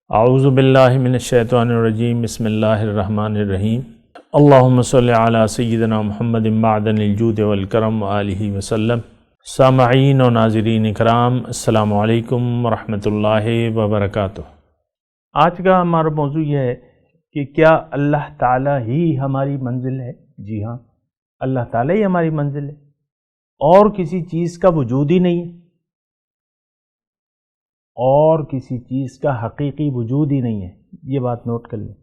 اعوذ باللہ من الشیطان الرجیم بسم اللہ الرحمن الرحیم اللہم صلی علی سیدنا محمد معدن الجود والکرم وآلہ وسلم۔ سامعین و ناظرین اکرام، السلام علیکم ورحمۃ اللہ وبرکاتہ۔ آج کا ہمارا موضوع یہ ہے کہ کیا اللہ تعالیٰ ہی ہماری منزل ہے؟ جی ہاں، اللہ تعالیٰ ہی ہماری منزل ہے اور کسی چیز کا وجود ہی نہیں ہے، اور کسی چیز کا حقیقی وجود ہی نہیں ہے۔ یہ بات نوٹ کر لیں۔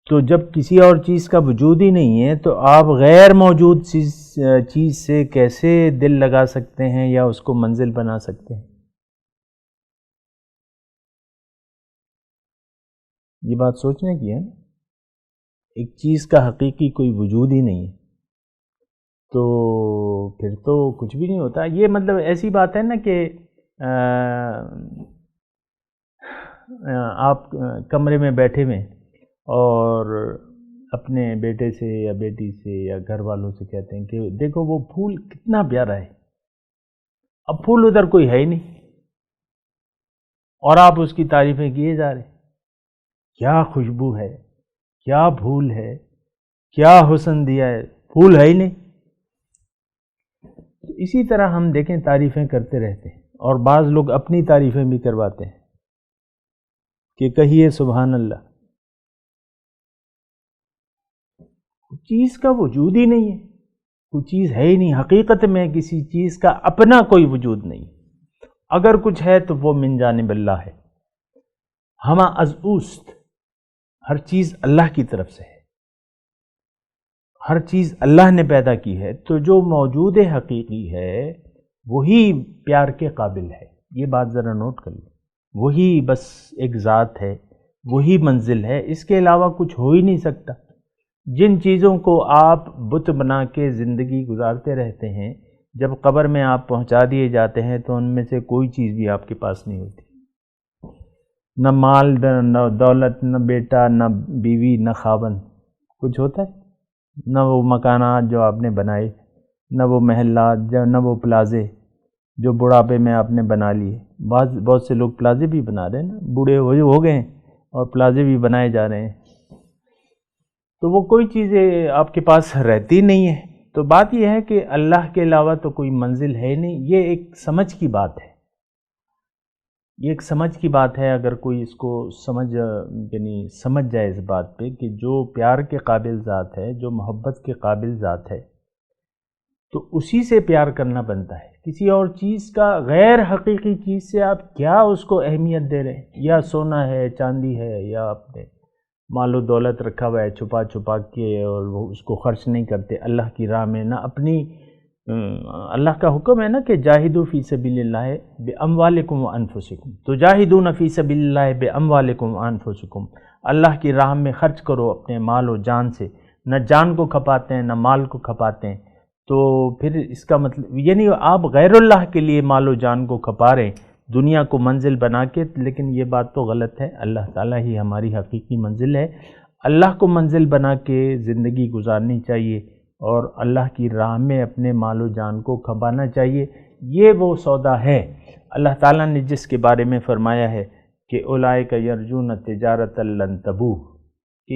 تو جب کسی اور چیز کا وجود ہی نہیں ہے تو آپ غیر موجود چیز سے کیسے دل لگا سکتے ہیں یا اس کو منزل بنا سکتے ہیں؟ یہ بات سوچنے کی ہے نا۔ ایک چیز کا حقیقی کوئی وجود ہی نہیں ہے تو پھر تو کچھ بھی نہیں ہوتا۔ یہ مطلب ایسی بات ہے نا کہ آپ کمرے میں بیٹھے ہوئے اور اپنے بیٹے سے یا بیٹی سے یا گھر والوں سے کہتے ہیں کہ دیکھو وہ پھول کتنا پیارا ہے، اب پھول ادھر کوئی ہے ہی نہیں اور آپ اس کی تعریفیں کیے جا رہے ہیں، کیا خوشبو ہے، کیا پھول ہے، کیا حسن دیا ہے، پھول ہے ہی نہیں۔ اسی طرح ہم دیکھیں تعریفیں کرتے رہتے ہیں اور بعض لوگ اپنی تعریفیں بھی کرواتے ہیں کہ کہیے سبحان اللہ۔ چیز کا وجود ہی نہیں ہے، کوئی چیز ہے ہی نہیں، حقیقت میں کسی چیز کا اپنا کوئی وجود نہیں۔ اگر کچھ ہے تو وہ من جانب اللہ ہے، ہما از اوست، ہر چیز اللہ کی طرف سے ہے، ہر چیز اللہ نے پیدا کی ہے۔ تو جو موجود حقیقی ہے وہی پیار کے قابل ہے۔ یہ بات ذرا نوٹ کر لیں، وہی بس ایک ذات ہے، وہی منزل ہے، اس کے علاوہ کچھ ہو ہی نہیں سکتا۔ جن چیزوں کو آپ بت بنا کے زندگی گزارتے رہتے ہیں، جب قبر میں آپ پہنچا دیے جاتے ہیں تو ان میں سے کوئی چیز بھی آپ کے پاس نہیں ہوتی، نہ مال، نہ دولت، نہ بیٹا، نہ بیوی، نہ خاوند، کچھ ہوتا ہے؟ نہ وہ مکانات جو آپ نے بنائے، نہ وہ محلات، نہ وہ پلازے جو بڑھاپے میں آپ نے بنا لیے۔ بہت سے لوگ پلازے بھی بنا رہے ہیں نا، بوڑھے ہو گئے ہیں اور پلازے بھی بنائے جا رہے ہیں۔ تو وہ کوئی چیزیں آپ کے پاس رہتی نہیں ہے۔ تو بات یہ ہے کہ اللہ کے علاوہ تو کوئی منزل ہے نہیں۔ یہ ایک سمجھ کی بات ہے، یہ ایک سمجھ کی بات ہے۔ اگر کوئی اس کو سمجھ جائے اس بات پہ کہ جو پیار کے قابل ذات ہے، جو محبت کے قابل ذات ہے، تو اسی سے پیار کرنا بنتا ہے۔ کسی اور چیز کا، غیر حقیقی چیز سے آپ کیا اس کو اہمیت دے رہے ہیں؟ یا سونا ہے، چاندی ہے، یا اپنے مال و دولت رکھا ہوا ہے چھپا چھپا کے اور وہ اس کو خرچ نہیں کرتے اللہ کی راہ میں، نہ اپنی اللہ کا حکم ہے نا کہ جاہدوا فی سبیل اللہ باموالکم وانفسکم، تجاہدون فی سبیل اللہ باموالکم وانفسکم، اللہ کی راہ میں خرچ کرو اپنے مال و جان سے۔ نہ جان کو کھپاتے ہیں، نہ مال کو کھپاتے ہیں۔ تو پھر اس کا مطلب یعنی آپ غیر اللہ کے لیے مال و جان کو کھپا رہے ہیں دنیا کو منزل بنا کے، لیکن یہ بات تو غلط ہے۔ اللہ تعالیٰ ہی ہماری حقیقی منزل ہے۔ اللہ کو منزل بنا کے زندگی گزارنی چاہیے اور اللہ کی راہ میں اپنے مال و جان کو کھپانا چاہیے۔ یہ وہ سودا ہے اللہ تعالیٰ نے جس کے بارے میں فرمایا ہے کہ اولئک یرجون تجارۃ لن تبور، کہ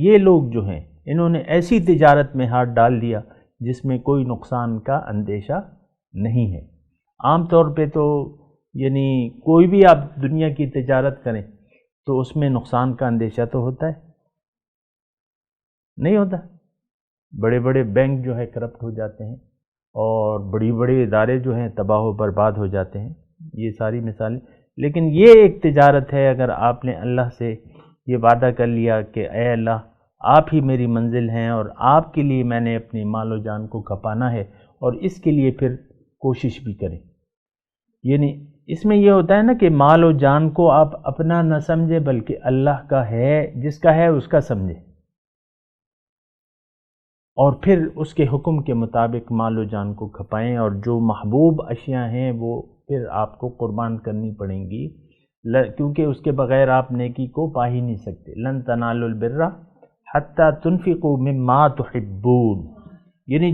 یہ لوگ جو ہیں انہوں نے ایسی تجارت میں ہاتھ ڈال دیا جس میں کوئی نقصان کا اندیشہ نہیں ہے۔ عام طور پہ تو کوئی بھی آپ دنیا کی تجارت کریں تو اس میں نقصان کا اندیشہ تو ہوتا ہے، نہیں ہوتا؟ بڑے بڑے بینک جو ہے کرپٹ ہو جاتے ہیں اور بڑی بڑے ادارے جو ہیں تباہ و برباد ہو جاتے ہیں، یہ ساری مثالیں۔ لیکن یہ ایک تجارت ہے، اگر آپ نے اللہ سے یہ وعدہ کر لیا کہ اے اللہ آپ ہی میری منزل ہیں اور آپ کے لیے میں نے اپنی مال و جان کو کھپانا ہے، اور اس کے لیے پھر کوشش بھی کریں۔ اس میں یہ ہوتا ہے نا کہ مال و جان کو آپ اپنا نہ سمجھے بلکہ اللہ کا ہے، جس کا ہے اس کا سمجھے، اور پھر اس کے حکم کے مطابق مال و جان کو کھپائیں، اور جو محبوب اشیاء ہیں وہ پھر آپ کو قربان کرنی پڑیں گی، کیونکہ اس کے بغیر آپ نیکی کو پا ہی نہیں سکتے۔ لن تنالوا البر حتی تنفقوا مما تحبون، یعنی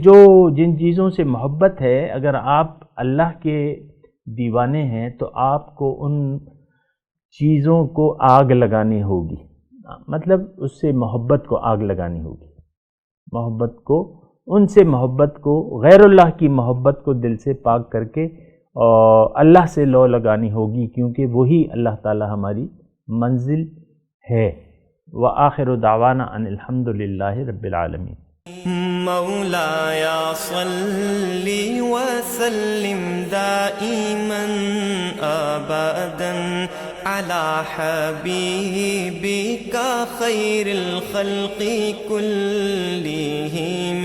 جن چیزوں سے محبت ہے، اگر آپ اللہ کے دیوانے ہیں تو آپ کو ان چیزوں کو آگ لگانی ہوگی، مطلب اس سے محبت کو آگ لگانی ہوگی، محبت کو، ان سے محبت کو، غیر اللہ کی محبت کو دل سے پاک کر کے اور اللہ سے لو لگانی ہوگی، کیونکہ وہی اللہ تعالی ہماری منزل ہے۔ وآخر دعوانا ان الحمد للہ رب العالمین۔ مولاي صل وسلم دائما ابدا على حبيبك خير الخلق كلهم